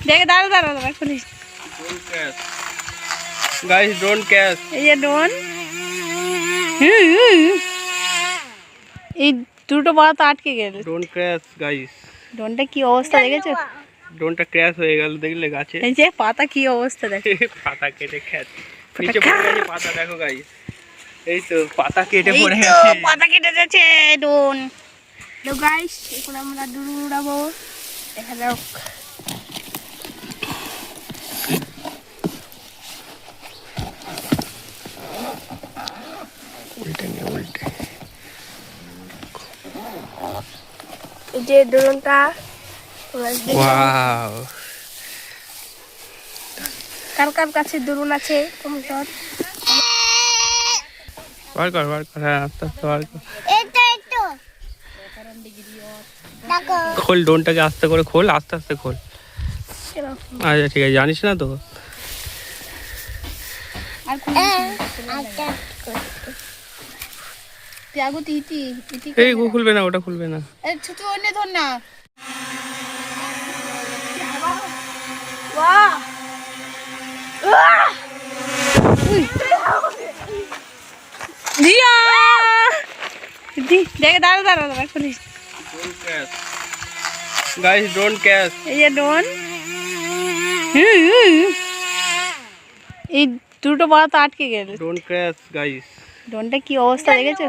দেখে দাঁড়া police guys don't catch. এই যে ডোন এই দুটো পাতা আটকে গেল। Don't crash guys. ডোনটা কি অবস্থা দেখেছো? ডোনটা ক্র্যাশ হয়ে গেল দেখলে গাছে। এই যে পাতা কি অবস্থা দেখো। পাতা কেটে খ্যাত নিচে পড়ে গেছে পাতা, দেখো গাইস। এই তো পাতা কেটে পড়ে গেছে, পাতা কেটে যাচ্ছে ডোন। তো গাইস এখন আমরা ডুরু উড়াবো, দেখা যাক। উল্টে নে উল্টে। এই যে ড্রোনটা ওয়াও, কার কার কাছে ড্রোন আছে তোমরা বার কর হ্যাঁ আস্তে আস্তে বার কর। খোল ড্রোনটাকে আস্তে করে খোল, আস্তে আস্তে খোল। আচ্ছা ঠিক আছে, জানিস না তো। এই খুলবে না, ওটা খুলবে না। ছোট অন্য ধর না। দেখে দাঁড়া পুলিশ গাইস ডোন্ট ক্যাচ। এই যে ডোন এই দুটো পাতা আটকে গেল। Don't crash guys. ডোনটা কি অবস্থা দেখেছো?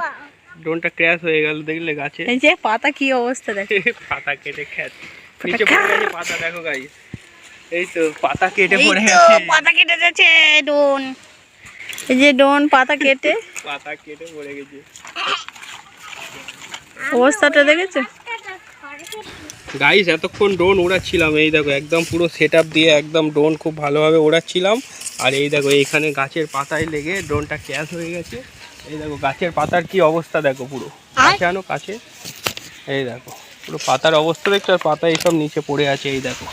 ডোনটা ক্র্যাশ হয়ে গেল দেখলে গাছে। এই যে পাতা কি অবস্থা দেখো। পাতা কেটে খ্যাত নিচে পড়ে গেছে পাতা, দেখো গাইস। এই তো পাতা কেটে পড়ে গেছে, পাতা কেটে যাচ্ছে ডোন। এই যে ডোন পাতা কেটে পড়ে গেছে। অবস্থাটা দেখেছো গাইস? এতক্ষণ ড্রোন ওড়াচ্ছিলাম, এই দেখো একদম পুরো সেটআপ দিয়ে একদম ড্রোন খুব ভালোভাবে ওড়াচ্ছিলাম। আর এই দেখো এইখানে গাছের পাতায় লেগে ড্রোনটা ক্র্যাশ হয়ে গেছে। এই দেখো গাছের পাতার কি অবস্থা দেখো, পুরো কাছে আনো কাছে। এই দেখো পুরো পাতার অবস্থা দেখছো, আর পাতা এইসব নিচে পড়ে আছে। এই দেখো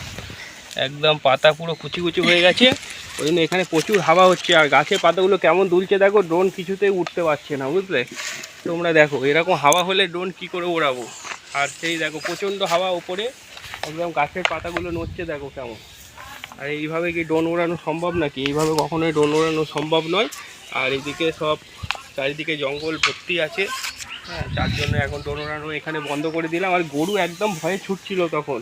একদম পাতা পুরো কুচি কুচি হয়ে গেছে। ওই জন্য এখানে প্রচুর হাওয়া হচ্ছে, আর গাছের পাতাগুলো কেমন দুলছে দেখো। ড্রোন কিছুতেই উঠতে পারছে না, বুঝলে তোমরা। দেখো এরকম হাওয়া হলে ড্রোন কি করে ওড়াবো। আর সেই দেখো প্রচণ্ড হাওয়া উপরে, একদম গাছের পাতাগুলো নড়ছে দেখো কেমন। আর এইভাবে কি ড্রোন ওড়ানো সম্ভব নাকি? এইভাবে কখনোই ড্রোন ওড়ানো সম্ভব নয়। আর এদিকে সব চারিদিকে জঙ্গল ভর্তি আছে, হ্যাঁ, তার জন্য এখন ড্রোন ওড়ানো এখানে বন্ধ করে দিলাম। আর গরু একদম ভয়ে ছুটছিল তখন।